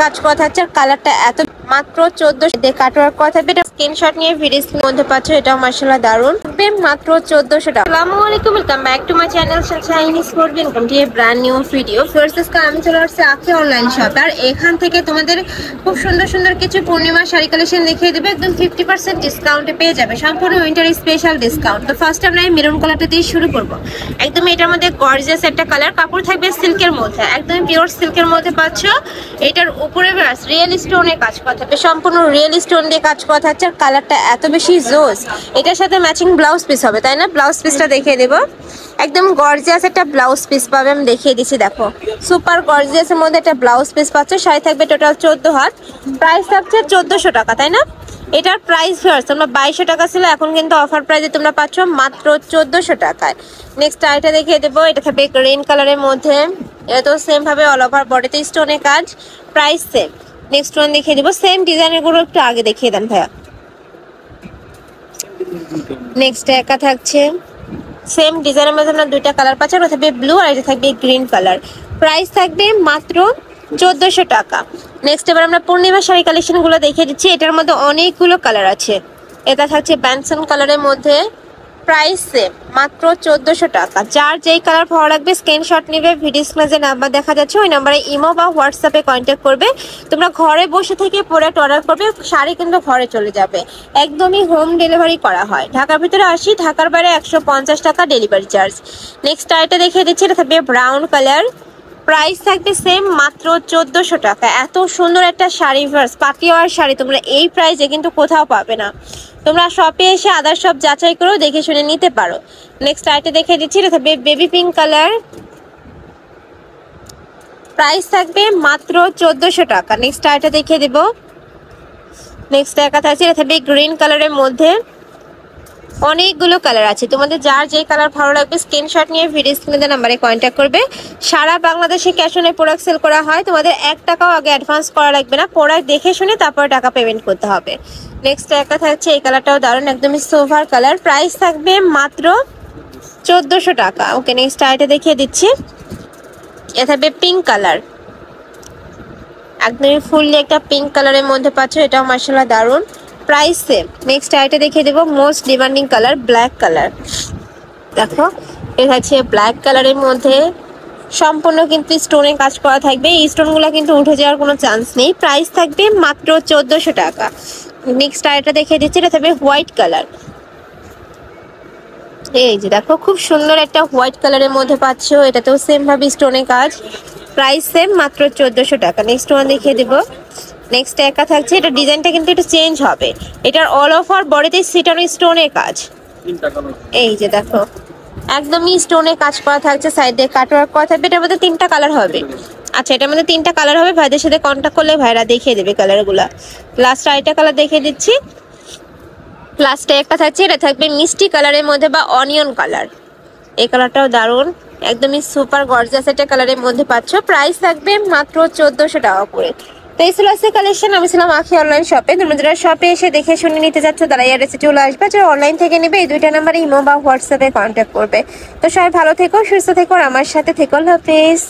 কাজ করা থাকছে আর কালারটা এত মাত্র 1400 দিয়ে কাটওয়ার্ক করা থাকবে। এটা স্ক্রিনশট নিয়ে ভিডিও স্ক্রিনের মধ্যে পাচ্ছ। এটাও মাশাআল্লাহ দারুন, মাত্র 1400 টাকা। আসসালামু আলাইকুম, welcome back to my channel Chinese food. Welcome to A brand new video. First আমি চলে আসছি আখি অনলাইন শপ, আর এখান থেকে তোমাদের খুব সুন্দর সুন্দর কিছু পূর্ণিমা শাড়ি কালেকশন দেখিয়ে দেবে। একদম 50% ডিসকাউন্টে পেয়ে যাবে, সম্পূর্ণ উইন্টার স্পেশাল ডিসকাউন্ট। তো ফার্স্ট আমরা এই মেরুন কালারটা দিয়ে শুরু করব। একদম এটার মধ্যে গর্জিয়াস একটা কালার, কাপড় থাকবে সিল্কের মধ্যে, একদম পিওর সিল্কের মধ্যে পাচ্ছ। এটার উপরে রিয়েল স্টোনে কাজ করা থাকবে, সম্পূর্ণ রিয়েল স্টোন দিয়ে কাজ করা থাকছে। আর কালারটা এত বেশি জোস। এটার সাথে ম্যাচিং ব্লাউজ পিস হবে, তাই না? ব্লাউজ পিসটা দেখিয়ে দেবো। একদম গর্জিয়াস একটা ব্লাউজ পিস পাবে, আমি দেখিয়ে দিচ্ছি। দেখো সুপার গর্জিয়াসের মধ্যে একটা ব্লাউজ পিস পাচ্ছ। শাড়ি থাকবে টোটাল 14 হাত, প্রাইস থাকছে 1400 টাকা, তাই না? এটার প্রাইস তোমরা 2200 টাকা ছিল, এখন কিন্তু অফার প্রাইসে তোমরা পাচ্ছ মাত্র 1400 টাকায়। নেক্সট আইটা দেখিয়ে দেবো। এটা থাকবে গ্রিন কালারের মধ্যে, এটা তো সেম ভাবে অল ওভার বডিতে স্টোনে কাজ, প্রাইস সেম। নেক্সট ওয়ান দেখিয়ে দেবো, সেম ডিজাইনের গুলো একটু আগে দেখিয়ে দেন ভাইয়া। নেক্সট একা থাকছে সেম ডিজাইনের মধ্যে আমরা দুইটা কালার পাচ্ছি, ওটা থাকবে ব্লু আর এটা থাকবে গ্রিন কালার, প্রাইস থাকবে মাত্র 1400 টাকা। নেক্সট এবার আমরা পূর্ণিমা শাড়ি কালেকশন গুলো দেখিয়ে দিচ্ছি। এটার মধ্যে অনেকগুলো কালার আছে। এটা থাকছে ব্যানসন কালারের মধ্যে, প্রাইস সেম মাত্র 1400 টাকা। যার যেই কালার ভালো লাগবে স্ক্রিনশট নিবে, ভিডিও স্ক্রিনে যে নাম্বার দেখা যাচ্ছে ওই নাম্বারে ইমো বা হোয়াটসঅ্যাপে কন্ট্যাক্ট করবে। তোমরা ঘরে বসে থেকে প্রোডাক্ট অর্ডার করবে, শাড়ি কিন্তু ঘরে চলে যাবে, একদমই হোম ডেলিভারি করা হয়। ঢাকার ভিতরে 80, ঢাকার বাইরে 150 টাকা ডেলিভারি চার্জ। নেক্সট আইটা দেখিয়ে দিচ্ছি, এটা থাকবে ব্রাউন কালার, প্রাইস থাকবে সেম মাত্র 1400 টাকা। এত সুন্দর একটা শাড়ি ভার্স পাটিওয়ার শাড়ি তোমরা এই প্রাইসে কিন্তু কোথাও পাবে না। তোমরা শপে এসে আদার শপ যাচাই করেও দেখে শুনে নিতে পারো। নেক্সট আইটা দেখে দিচ্ছি, এটা থাকবে বেবি পিঙ্ক কালার, প্রাইস থাকবে মাত্র 1400 টাকা। নেক্সট আইটা দেখে দেব। নেক্সট একা থাকছে, এটা থাকবে গ্রিন কালারের মধ্যে, অনেকগুলো কালার আছে। তোমাদের যার যে কালার ভালো লাগবে স্ক্রিনশট নিয়ে ভিডিও স্ক্রিনে নাম্বারে কন্ট্যাক্ট করবে। সারা বাংলাদেশে ক্যাশ অনে প্রোডাক্ট সেল করা হয়, তোমাদের 1 টাকাও আগে অ্যাডভান্স করা লাগবে না, প্রোডাক্ট দেখে শুনে তারপর টাকা পেমেন্ট করতে হবে। নেক্সট একটা থাকছে এই কালারটাও দারুণ, একদমই সোভার কালার, প্রাইস থাকবে মাত্র 1400 টাকা। ওকে, নেক্সট আইটা দেখিয়ে দিচ্ছি। এটা থাকবে পিঙ্ক কালার, একদমই ফুললি একটা পিঙ্ক কালারের মধ্যে পাচ্ছ, এটাও মাশাআল্লাহ দারুণ, প্রাইস সেম। নেক্সট আইটা দেখিয়ে দেবো most demanding colour, black colour. দেখো এটা হচ্ছে ব্ল্যাক কালারের মধ্যে, সম্পূর্ণ কিন্তু স্টোনে কাজ করা থাকবে। এই স্টোনগুলো কিন্তু উঠে যাওয়ার কোনো চান্স নেই, প্রাইস থাকবে মাত্র 1400 টাকা। নেক্সট আইটা দেখিয়ে দিচ্ছি, এটা থাকবে হোয়াইট কালার। এই যে দেখো খুব সুন্দর একটা হোয়াইট কালারের মধ্যে পাচ্ছ, এটাতেও সেম ভাবে স্টোনে কাজ, প্রাইস সেম মাত্র 1400 টাকা। নেক্সট ওয়ান দেখিয়ে দেব। নেক্সট একা থাকছে, এটা ডিজাইনটা কিন্তু একটু চেঞ্জ হবে। এটার অল ওভার বডিতে সিটানো স্টোনের কাজ, এই যে দেখো একদমই স্টোনে কাজ করা থাকছে, সাইডে কাটওয়ার্ক করা থাকবে। এটার মধ্যে 3টা কালার হবে। আচ্ছা, এটার মধ্যে 3টা কালার হবে, ভাইদের সাথে কন্ট্যাক্ট করলে ভাইরা দেখিয়ে দেবে কালারগুলা। লাস্ট আরেকটা কালার দেখিয়ে দিচ্ছি। লাস্টে একটা থাকছে, এটা থাকবে মিষ্টি কালারের মধ্যে বা অনিয়ন কালার, এই কালারটাও দারুণ, একদমই সুপার গর্জিয়াস একটা কালারের মধ্যে পাচ্ছ, প্রাইস থাকবে মাত্র 1400 টাকা করে। তো এই ছিল আজকে কালেকশন। আমি ছিলাম আখি অনলাইন শপে। তোমরা যারা শপে এসে দেখে শুনে নিতে যাচ্ছ তারা অ্যাড্রেসে চলে আসবে, যারা অনলাইন থেকে নেবে এই 2টা নাম্বারে ইমো বা হোয়াটসঅ্যাপে কন্ট্যাক্ট করবে। তো সবাই ভালো থেকো, সুস্থ থেকো, আর আমার সাথে থেকো। আল্লাহ হাফেজ।